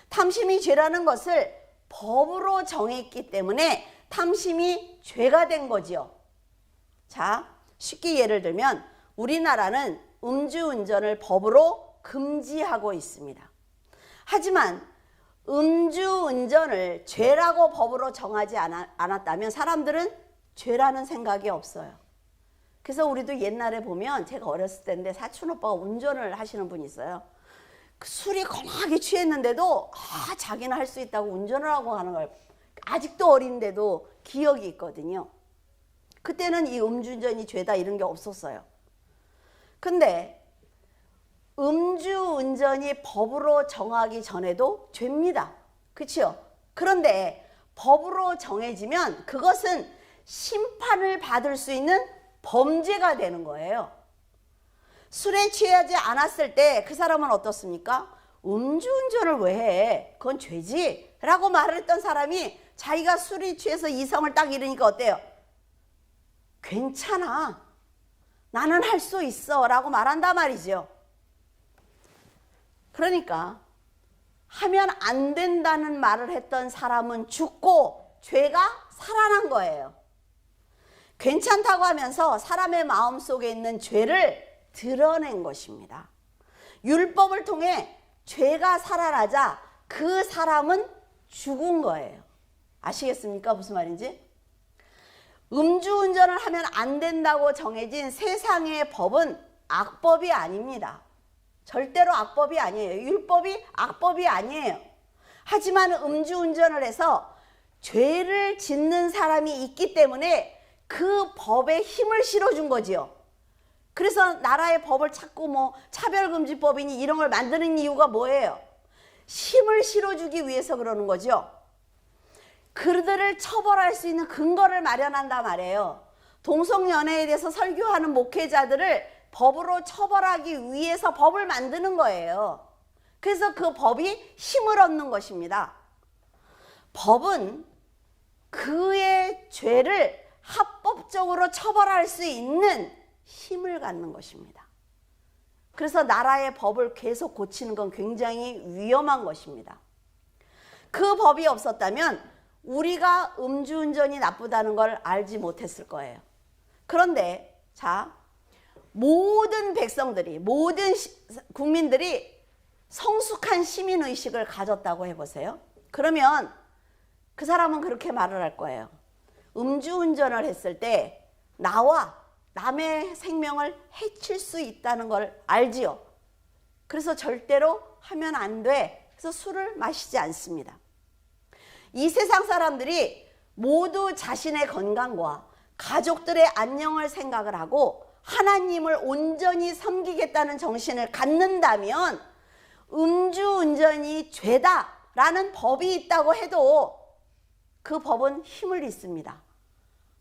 Speaker 1: 탐심이 죄라는 것을 법으로 정했기 때문에 탐심이 죄가 된 거지요. 자, 쉽게 예를 들면 우리나라는 음주운전을 법으로 금지하고 있습니다. 하지만 음주운전을 죄라고 법으로 정하지 않았다면 사람들은 죄라는 생각이 없어요. 그래서 우리도 옛날에 보면, 제가 어렸을 때인데 사촌 오빠가 운전을 하시는 분이 있어요. 술이 거나하게 취했는데도 자기는 할 수 있다고 운전을 하고 가는 걸 아직도 어린데도 기억이 있거든요. 그때는 이 음주운전이 죄다 이런 게 없었어요. 근데 음주운전이 법으로 정하기 전에도 죄입니다. 그렇죠? 그런데 법으로 정해지면 그것은 심판을 받을 수 있는 범죄가 되는 거예요. 술에 취하지 않았을 때 그 사람은 어떻습니까? 음주운전을 왜 해? 그건 죄지? 라고 말을 했던 사람이 자기가 술에 취해서 이성을 딱 잃으니까 어때요? 괜찮아. 나는 할 수 있어. 라고 말한단 말이죠. 그러니까 하면 안 된다는 말을 했던 사람은 죽고 죄가 살아난 거예요. 괜찮다고 하면서 사람의 마음속에 있는 죄를 드러낸 것입니다. 율법을 통해 죄가 살아나자 그 사람은 죽은 거예요. 아시겠습니까? 무슨 말인지? 음주운전을 하면 안 된다고 정해진 세상의 법은 악법이 아닙니다. 절대로 악법이 아니에요. 율법이 악법이 아니에요. 하지만 음주운전을 해서 죄를 짓는 사람이 있기 때문에 그 법에 힘을 실어준 거지요. 그래서 나라의 법을 찾고 뭐 차별금지법이니 이런 걸 만드는 이유가 뭐예요? 힘을 실어주기 위해서 그러는 거죠. 그들을 처벌할 수 있는 근거를 마련한단 말이에요. 동성연애에 대해서 설교하는 목회자들을 법으로 처벌하기 위해서 법을 만드는 거예요. 그래서 그 법이 힘을 얻는 것입니다. 법은 그의 죄를 합법적으로 처벌할 수 있는 힘을 갖는 것입니다. 그래서 나라의 법을 계속 고치는 건 굉장히 위험한 것입니다. 그 법이 없었다면 우리가 음주운전이 나쁘다는 걸 알지 못했을 거예요. 그런데 자, 모든 백성들이, 모든 국민들이 성숙한 시민의식을 가졌다고 해보세요. 그러면 그 사람은 그렇게 말을 할 거예요. 음주운전을 했을 때 나와 남의 생명을 해칠 수 있다는 걸 알지요. 그래서 절대로 하면 안 돼. 그래서 술을 마시지 않습니다. 이 세상 사람들이 모두 자신의 건강과 가족들의 안녕을 생각을 하고 하나님을 온전히 섬기겠다는 정신을 갖는다면 음주운전이 죄다라는 법이 있다고 해도 그 법은 힘을 잃습니다.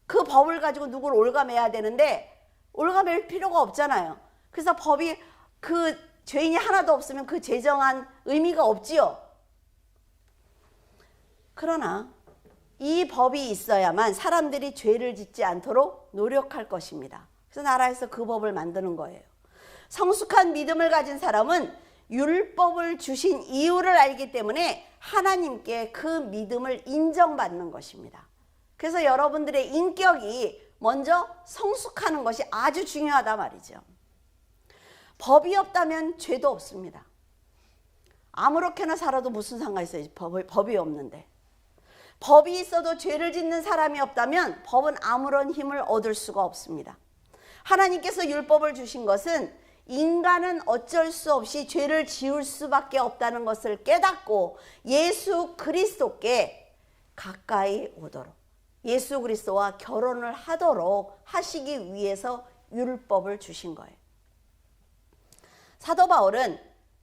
Speaker 1: 그 법을 가지고 누구를 올가매야 되는데 올가맬 필요가 없잖아요. 그래서 법이 그 죄인이 하나도 없으면 그 제정한 의미가 없지요. 그러나 이 법이 있어야만 사람들이 죄를 짓지 않도록 노력할 것입니다. 그래서 나라에서 그 법을 만드는 거예요. 성숙한 믿음을 가진 사람은 율법을 주신 이유를 알기 때문에 하나님께 그 믿음을 인정받는 것입니다. 그래서 여러분들의 인격이 먼저 성숙하는 것이 아주 중요하다 말이죠. 법이 없다면 죄도 없습니다. 아무렇게나 살아도 무슨 상관이 있어요? 법이 없는데. 법이 있어도 죄를 짓는 사람이 없다면 법은 아무런 힘을 얻을 수가 없습니다. 하나님께서 율법을 주신 것은 인간은 어쩔 수 없이 죄를 지을 수밖에 없다는 것을 깨닫고 예수 그리스도께 가까이 오도록, 예수 그리스도와 결혼을 하도록 하시기 위해서 율법을 주신 거예요. 사도 바울은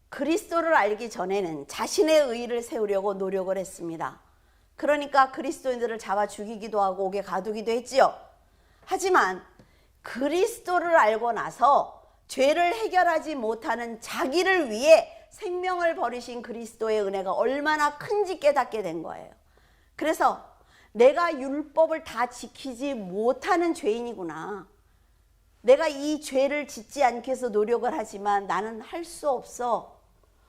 Speaker 1: 그리스도를 알기 전에는 자신의 의의를 세우려고 노력을 했습니다. 그러니까 그리스도인들을 잡아 죽이기도 하고 옥에 가두기도 했지요. 하지만 그리스도를 알고 나서 죄를 해결하지 못하는 자기를 위해 생명을 버리신 그리스도의 은혜가 얼마나 큰지 깨닫게 된 거예요. 그래서 내가 율법을 다 지키지 못하는 죄인이구나. 내가 이 죄를 짓지 않기 위해서 노력을 하지만 나는 할 수 없어.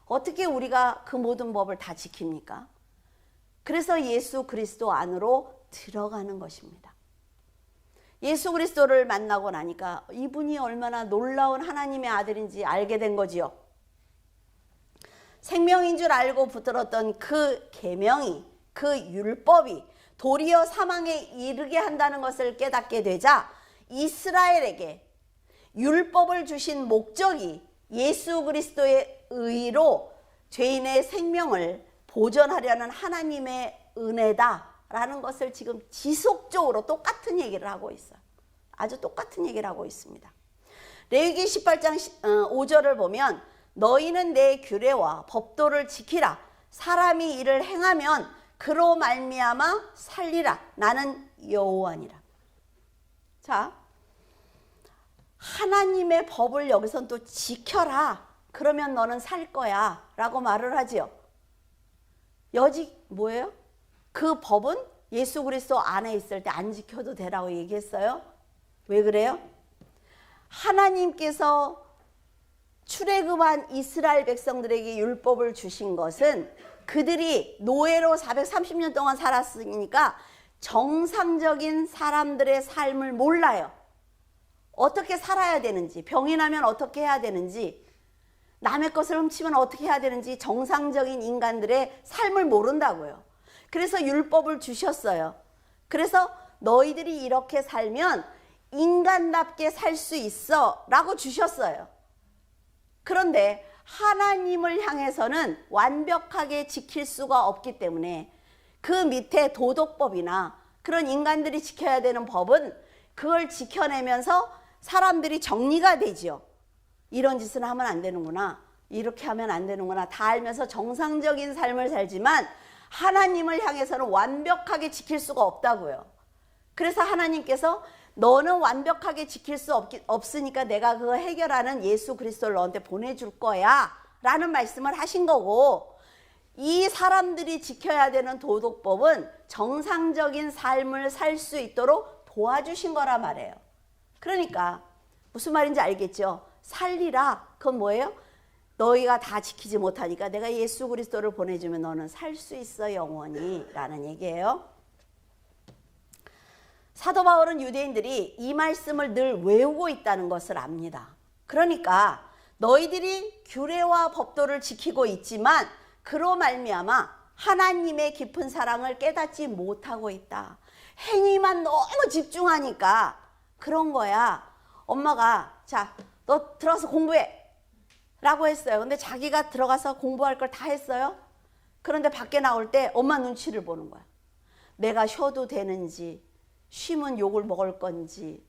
Speaker 1: 어떻게 우리가 그 모든 법을 다 지킵니까? 그래서 예수 그리스도 안으로 들어가는 것입니다. 예수 그리스도를 만나고 나니까 이분이 얼마나 놀라운 하나님의 아들인지 알게 된 거지요. 생명인 줄 알고 붙들었던 그 계명이, 그 율법이 도리어 사망에 이르게 한다는 것을 깨닫게 되자 이스라엘에게 율법을 주신 목적이 예수 그리스도의 의로 죄인의 생명을 보존하려는 하나님의 은혜다라는 것을 지금 지속적으로 똑같은 얘기를 하고 있어요. 아주 똑같은 얘기를 하고 있습니다. 레위기 18장 5절을 보면 너희는 내 규례와 법도를 지키라. 사람이 이를 행하면 그로 말미암아 살리라. 나는 여호와니라. 자, 하나님의 법을 여기선 또 지켜라. 그러면 너는 살 거야 라고 말을 하지요. 여지 뭐예요? 그 법은 예수 그리스도 안에 있을 때 안 지켜도 되라고 얘기했어요. 왜 그래요? 하나님께서 출애굽한 이스라엘 백성들에게 율법을 주신 것은 그들이 노예로 430년 동안 살았으니까 정상적인 사람들의 삶을 몰라요. 어떻게 살아야 되는지, 병이 나면 어떻게 해야 되는지, 남의 것을 훔치면 어떻게 해야 되는지 정상적인 인간들의 삶을 모른다고요. 그래서 율법을 주셨어요. 그래서 너희들이 이렇게 살면 인간답게 살 수 있어 라고 주셨어요. 그런데 하나님을 향해서는 완벽하게 지킬 수가 없기 때문에 그 밑에 도덕법이나 그런 인간들이 지켜야 되는 법은 그걸 지켜내면서 사람들이 정리가 되지요. 이런 짓은 하면 안 되는구나, 이렇게 하면 안 되는구나 다 알면서 정상적인 삶을 살지만 하나님을 향해서는 완벽하게 지킬 수가 없다고요. 그래서 하나님께서 너는 완벽하게 지킬 수 없으니까 내가 그거 해결하는 예수 그리스도를 너한테 보내줄 거야 라는 말씀을 하신 거고, 이 사람들이 지켜야 되는 도덕법은 정상적인 삶을 살 수 있도록 도와주신 거란 말이에요. 그러니까 무슨 말인지 알겠죠? 살리라, 그건 뭐예요? 너희가 다 지키지 못하니까 내가 예수 그리스도를 보내주면 너는 살 수 있어 영원히 라는 얘기예요. 사도 바울은 유대인들이 이 말씀을 늘 외우고 있다는 것을 압니다. 그러니까 너희들이 규례와 법도를 지키고 있지만 그로 말미암아 하나님의 깊은 사랑을 깨닫지 못하고 있다. 행위만 너무 집중하니까 그런 거야. 엄마가 자, 너 들어가서 공부해 라고 했어요. 근데 자기가 들어가서 공부할 걸 다 했어요. 그런데 밖에 나올 때 엄마 눈치를 보는 거야. 내가 쉬어도 되는지, 쉬면 욕을 먹을 건지,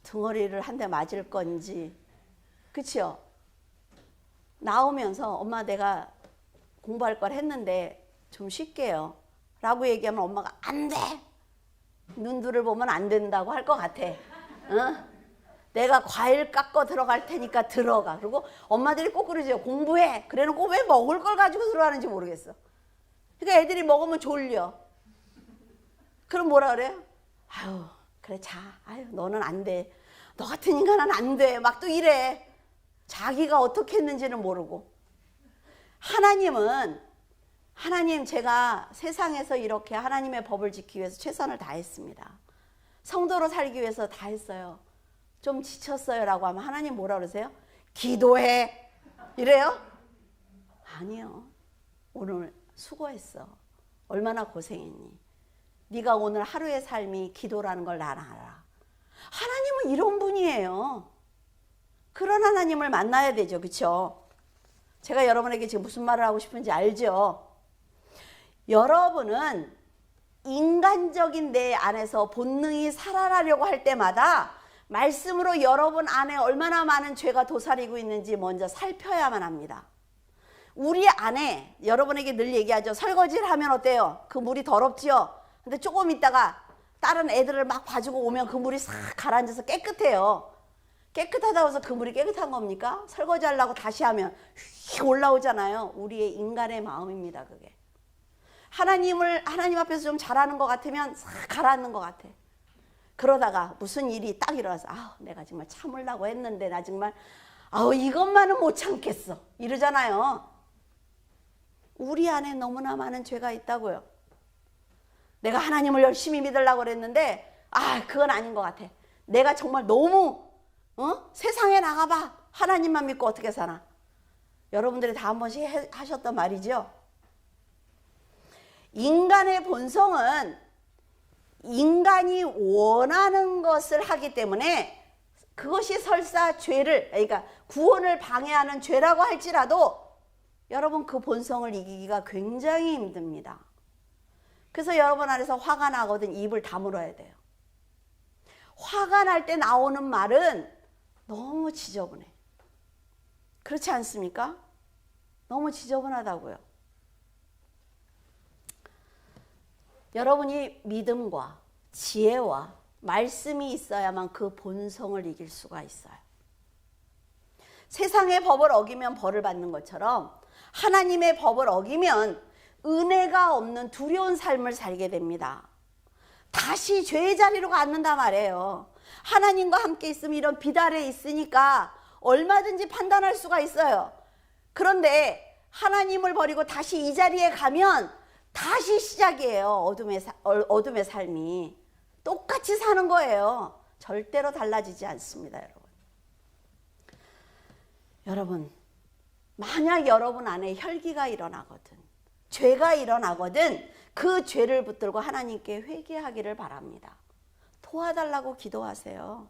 Speaker 1: 등어리를 한 대 맞을 건지. 그치요? 나오면서 엄마 내가 공부할 걸 했는데 좀 쉴게요 라고 얘기하면 엄마가 안 돼, 눈들을 보면 안 된다고 할 것 같아. 응? 내가 과일 깎아 들어갈 테니까 들어가. 그리고 엄마들이 꼭 그러죠. 공부해. 그래놓고 왜 먹을 걸 가지고 들어가는지 모르겠어. 그러니까 애들이 먹으면 졸려. 그럼 뭐라 그래요? 아유 그래 자, 아유 너는 안 돼, 너 같은 인간은 안 돼, 막 또 이래. 자기가 어떻게 했는지는 모르고. 하나님 제가 세상에서 이렇게 하나님의 법을 지키기 위해서 최선을 다했습니다. 성도로 살기 위해서 다 했어요. 좀 지쳤어요 라고 하면 하나님 뭐라 그러세요? 기도해 이래요? 아니요. 오늘 수고했어. 얼마나 고생했니? 네가 오늘 하루의 삶이 기도라는 걸 난 알아. 하나님은 이런 분이에요. 그런 하나님을 만나야 되죠. 그렇죠? 제가 여러분에게 지금 무슨 말을 하고 싶은지 알죠? 여러분은 인간적인 내 안에서 본능이 살아나려고 할 때마다 말씀으로 여러분 안에 얼마나 많은 죄가 도사리고 있는지 먼저 살펴야만 합니다. 우리 안에, 여러분에게 늘 얘기하죠. 설거지를 하면 어때요? 그 물이 더럽지요? 근데 조금 있다가 다른 애들을 막 봐주고 오면 그 물이 싹 가라앉아서 깨끗해요. 깨끗하다고 해서 그 물이 깨끗한 겁니까? 설거지 하려고 다시 하면 휙 올라오잖아요. 우리의 인간의 마음입니다. 그게. 하나님 앞에서 좀 잘하는 것 같으면 싹 가라앉는 것 같아. 그러다가 무슨 일이 딱 일어나서 내가 정말 참으려고 했는데 나 정말 이것만은 못 참겠어 이러잖아요. 우리 안에 너무나 많은 죄가 있다고요. 내가 하나님을 열심히 믿으려고 그랬는데 그건 아닌 것 같아. 내가 정말 너무 세상에 나가봐. 하나님만 믿고 어떻게 사나. 여러분들이 다 한 번씩 하셨던 말이죠. 인간의 본성은 인간이 원하는 것을 하기 때문에 그것이 설사 죄를, 그러니까 구원을 방해하는 죄라고 할지라도 여러분 그 본성을 이기기가 굉장히 힘듭니다. 그래서 여러분 안에서 화가 나거든 입을 다물어야 돼요. 화가 날 때 나오는 말은 너무 지저분해. 그렇지 않습니까? 너무 지저분하다고요. 여러분이 믿음과 지혜와 말씀이 있어야만 그 본성을 이길 수가 있어요. 세상의 법을 어기면 벌을 받는 것처럼 하나님의 법을 어기면 은혜가 없는 두려운 삶을 살게 됩니다. 다시 죄의 자리로 앉는단 말이에요. 하나님과 함께 있으면 이런 빛 아래에 있으니까 얼마든지 판단할 수가 있어요. 그런데 하나님을 버리고 다시 이 자리에 가면 다시 시작이에요. 어둠의 삶이. 똑같이 사는 거예요. 절대로 달라지지 않습니다. 여러분, 만약 여러분 안에 혈기가 일어나거든, 죄가 일어나거든, 그 죄를 붙들고 하나님께 회개하기를 바랍니다. 도와달라고 기도하세요.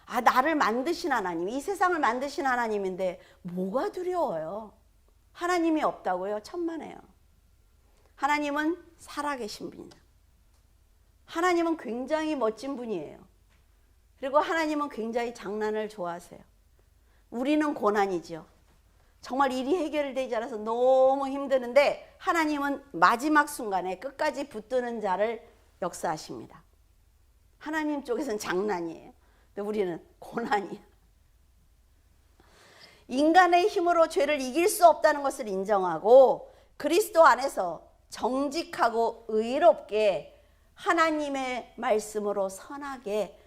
Speaker 1: 아, 나를 만드신 하나님, 이 세상을 만드신 하나님인데 뭐가 두려워요? 하나님이 없다고요? 천만에요. 하나님은 살아계신 분이다. 하나님은 굉장히 멋진 분이에요. 그리고 하나님은 굉장히 장난을 좋아하세요. 우리는 고난이죠. 정말 일이 해결되지 않아서 너무 힘드는데 하나님은 마지막 순간에 끝까지 붙드는 자를 역사하십니다. 하나님 쪽에서는 장난이에요. 근데 우리는 고난이에요. 인간의 힘으로 죄를 이길 수 없다는 것을 인정하고 그리스도 안에서 정직하고 의롭게 하나님의 말씀으로 선한 게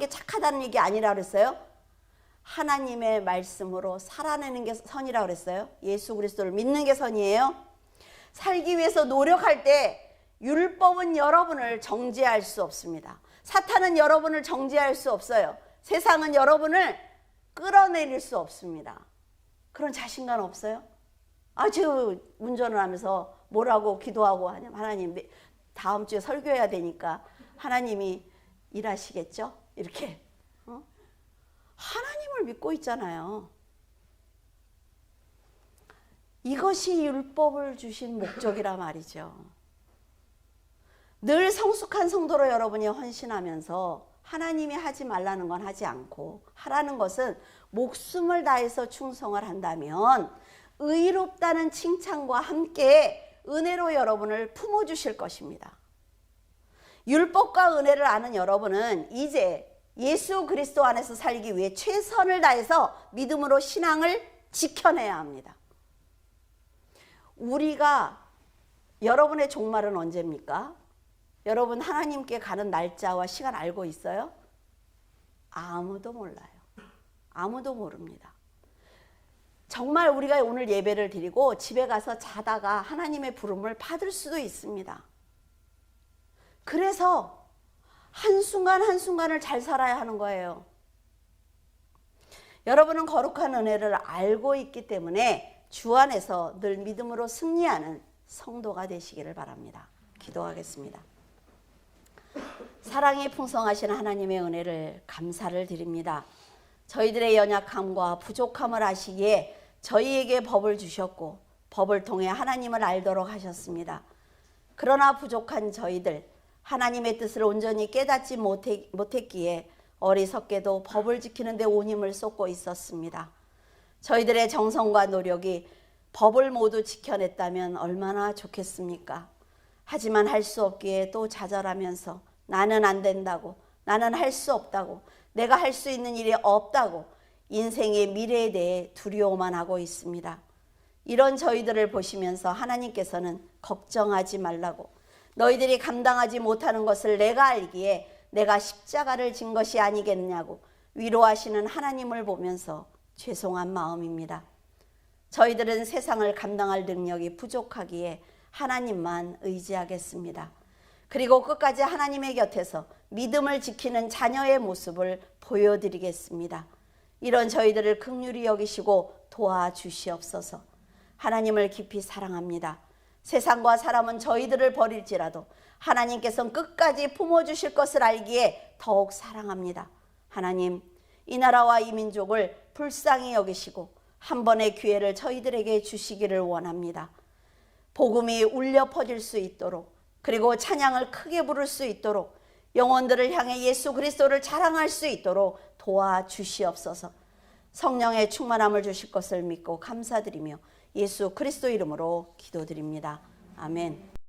Speaker 1: 착하다는 얘기 아니라 그랬어요? 하나님의 말씀으로 살아내는 게 선이라고 그랬어요? 예수 그리스도를 믿는 게 선이에요? 살기 위해서 노력할 때 율법은 여러분을 정죄할 수 없습니다. 사탄은 여러분을 정죄할 수 없어요. 세상은 여러분을 끌어내릴 수 없습니다. 그런 자신감 없어요? 아, 제가 운전을 하면서 뭐라고 기도하고 하나님 다음 주에 설교해야 되니까 하나님이 일하시겠죠? 이렇게 하나님을 믿고 있잖아요. 이것이 율법을 주신 목적이라 말이죠. 늘 성숙한 성도로 여러분이 헌신하면서 하나님이 하지 말라는 건 하지 않고 하라는 것은 목숨을 다해서 충성을 한다면 의롭다는 칭찬과 함께 은혜로 여러분을 품어주실 것입니다. 율법과 은혜를 아는 여러분은 이제 예수 그리스도 안에서 살기 위해 최선을 다해서 믿음으로 신앙을 지켜내야 합니다. 우리가 여러분의 종말은 언제입니까? 여러분 하나님께 가는 날짜와 시간 알고 있어요? 아무도 몰라요. 아무도 모릅니다. 정말 우리가 오늘 예배를 드리고 집에 가서 자다가 하나님의 부름을 받을 수도 있습니다. 그래서 한순간 한순간을 잘 살아야 하는 거예요. 여러분은 거룩한 은혜를 알고 있기 때문에 주 안에서 늘 믿음으로 승리하는 성도가 되시기를 바랍니다. 기도하겠습니다. 사랑이 풍성하신 하나님의 은혜를 감사를 드립니다. 저희들의 연약함과 부족함을 아시기에 저희에게 법을 주셨고 법을 통해 하나님을 알도록 하셨습니다. 그러나 부족한 저희들 하나님의 뜻을 온전히 깨닫지 못했기에 어리석게도 법을 지키는 데 온 힘을 쏟고 있었습니다. 저희들의 정성과 노력이 법을 모두 지켜냈다면 얼마나 좋겠습니까? 하지만 할 수 없기에 또 좌절하면서 나는 안 된다고, 나는 할 수 없다고, 내가 할 수 있는 일이 없다고 인생의 미래에 대해 두려워만 하고 있습니다. 이런 저희들을 보시면서 하나님께서는 걱정하지 말라고, 너희들이 감당하지 못하는 것을 내가 알기에 내가 십자가를 진 것이 아니겠냐고 위로하시는 하나님을 보면서 죄송한 마음입니다. 저희들은 세상을 감당할 능력이 부족하기에 하나님만 의지하겠습니다. 그리고 끝까지 하나님의 곁에서 믿음을 지키는 자녀의 모습을 보여드리겠습니다. 이런 저희들을 긍휼히 여기시고 도와주시옵소서. 하나님을 깊이 사랑합니다. 세상과 사람은 저희들을 버릴지라도 하나님께서는 끝까지 품어주실 것을 알기에 더욱 사랑합니다. 하나님, 이 나라와 이 민족을 불쌍히 여기시고 한 번의 기회를 저희들에게 주시기를 원합니다. 복음이 울려 퍼질 수 있도록, 그리고 찬양을 크게 부를 수 있도록, 영혼들을 향해 예수 그리스도를 자랑할 수 있도록 도와주시옵소서. 성령의 충만함을 주실 것을 믿고 감사드리며 예수 그리스도 이름으로 기도드립니다. 아멘.